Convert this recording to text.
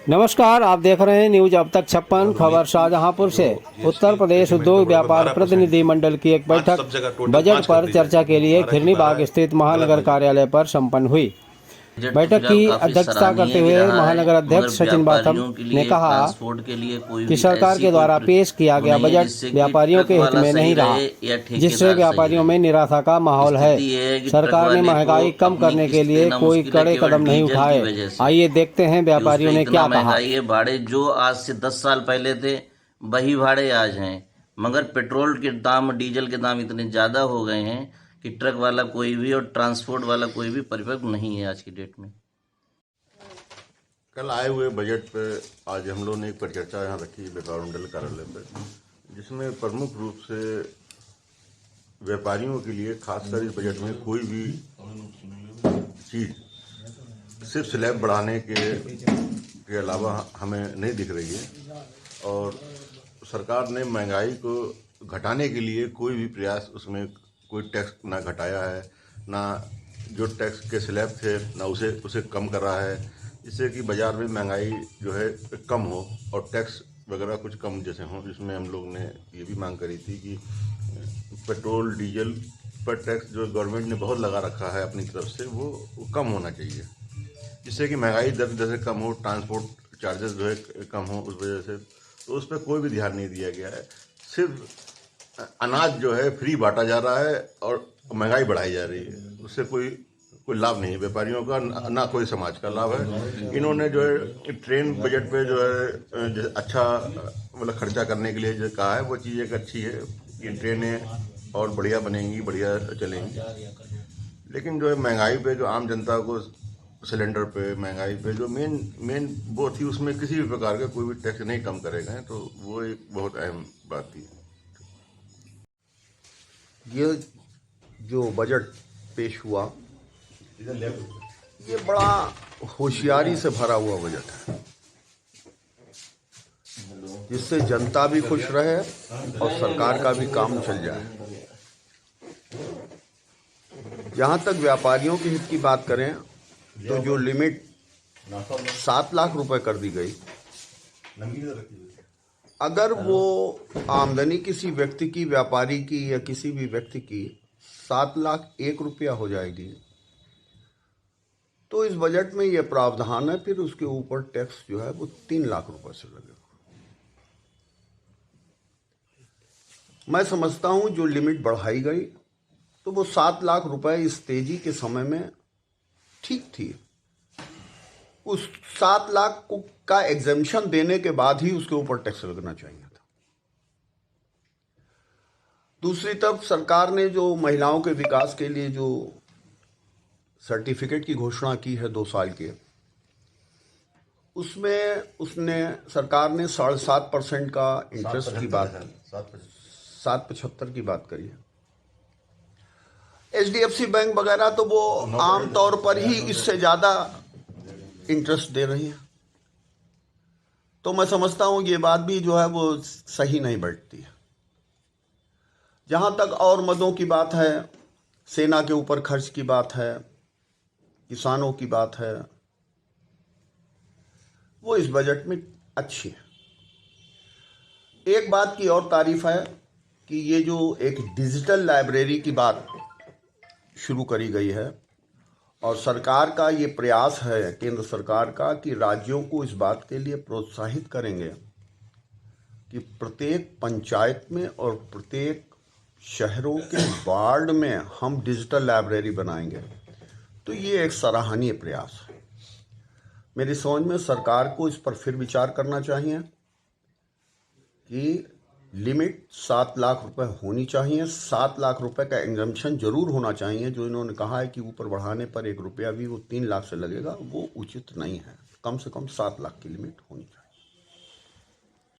नमस्कार, आप देख रहे हैं न्यूज अब तक 56 खबर शाहजहांपुर से। उत्तर प्रदेश उद्योग व्यापार प्रतिनिधि मंडल की एक बैठक बजट पर चर्चा के लिए खिरनी बाग स्थित महानगर कार्यालय पर संपन्न हुई। बैठक की अध्यक्षता करते हुए महानगर अध्यक्ष सचिन बाथम ने कहा कि सरकार के द्वारा पेश किया गया बजट व्यापारियों के हित में नहीं रहा, जिससे व्यापारियों में निराशा का माहौल है। सरकार ने महंगाई कम करने के लिए कोई कड़े कदम नहीं उठाए। आइए देखते हैं व्यापारियों ने क्या कहा। भाड़े जो आज से 10 साल पहले थे वही भाड़े आज हैं, मगर पेट्रोल के दाम, डीजल के दाम इतने ज्यादा हो गए हैं कि ट्रक वाला कोई भी और ट्रांसपोर्ट वाला कोई भी परिपक्व नहीं है आज की डेट में। कल आए हुए बजट पे आज हम लोगों ने एक परिचर्चा यहाँ रखी व्यापार मंडल कार्यालय पर, जिसमें प्रमुख रूप से व्यापारियों के लिए खासकर इस बजट में कोई भी चीज सिर्फ स्लैब बढ़ाने के अलावा हमें नहीं दिख रही है। और सरकार ने महंगाई को घटाने के लिए कोई भी प्रयास, उसमें कोई टैक्स ना घटाया है, ना जो टैक्स के स्लैब थे ना उसे कम कर रहा है, जिससे कि बाजार में महंगाई जो है कम हो और टैक्स वगैरह कुछ कम जैसे हो। जिसमें हम लोग ने ये भी मांग करी थी कि पेट्रोल डीजल पर टैक्स जो गवर्नमेंट ने बहुत लगा रखा है अपनी तरफ से, वो कम होना चाहिए, जिससे कि महंगाई दर जैसे कम हो, ट्रांसपोर्ट चार्जेस जो है कम हो उस वजह से। तो उस पर कोई भी ध्यान नहीं दिया गया है। सिर्फ अनाज जो है फ्री बांटा जा रहा है और महंगाई बढ़ाई जा रही है। उससे कोई लाभ नहीं है व्यापारियों का, ना कोई समाज का लाभ है। इन्होंने जो है ट्रेन बजट पे जो है अच्छा मतलब खर्चा करने के लिए जो कहा है वो चीज़ एक अच्छी है कि ट्रेनें और बढ़िया बनेंगी, बढ़िया चलेंगी। लेकिन जो है महंगाई पे जो आम जनता को सिलेंडर पे महंगाई पे जो मेन वो थी, उसमें किसी भी प्रकार का कोई भी टैक्स नहीं कम करेगा, तो वो एक बहुत अहम बात थी। ये जो बजट पेश हुआ ये बड़ा होशियारी से भरा हुआ बजट है, जिससे जनता भी खुश रहे और सरकार का भी काम चल जाए। जहां तक व्यापारियों के हित की बात करें तो जो लिमिट 7 लाख रुपए कर दी गई, अगर वो आमदनी किसी व्यक्ति की, व्यापारी की या किसी भी व्यक्ति की 7,01,000 हो जाएगी, तो इस बजट में ये प्रावधान है फिर उसके ऊपर टैक्स जो है वो 3 लाख रुपए से लगेगा। मैं समझता हूं जो लिमिट बढ़ाई गई तो वो 7 लाख रुपए इस तेजी के समय में ठीक थी। उस 7 लाख का एग्जेम्पशन देने के बाद ही उसके ऊपर टैक्स लगना चाहिए था। दूसरी तरफ सरकार ने जो महिलाओं के विकास के लिए जो सर्टिफिकेट की घोषणा की है 2 साल के, उसमें सरकार ने 7.5% का इंटरेस्ट की बात की, 7.75 की बात करी है। HDFC बैंक वगैरह तो वो आमतौर पर ही इससे ज्यादा इंटरेस्ट दे रही है। तो मैं समझता हूं ये बात भी जो है वो सही नहीं बैठती है। जहां तक और मदों की बात है, सेना के ऊपर खर्च की बात है, किसानों की बात है, वो इस बजट में अच्छी है। एक बात की और तारीफ है कि ये जो एक डिजिटल लाइब्रेरी की बात शुरू करी गई है और सरकार का ये प्रयास है, केंद्र सरकार का, कि राज्यों को इस बात के लिए प्रोत्साहित करेंगे कि प्रत्येक पंचायत में और प्रत्येक शहरों के वार्ड में हम डिजिटल लाइब्रेरी बनाएंगे। तो ये एक सराहनीय प्रयास है। मेरी समझ में सरकार को इस पर फिर विचार करना चाहिए कि लिमिट 7 लाख रुपए होनी चाहिए। 7 लाख रुपए का एग्जम्पशन जरूर होना चाहिए। जो इन्होंने कहा है कि ऊपर बढ़ाने पर 1 रुपया भी वो 3 लाख से लगेगा, वो उचित नहीं है। कम से कम 7 लाख की लिमिट होनी चाहिए।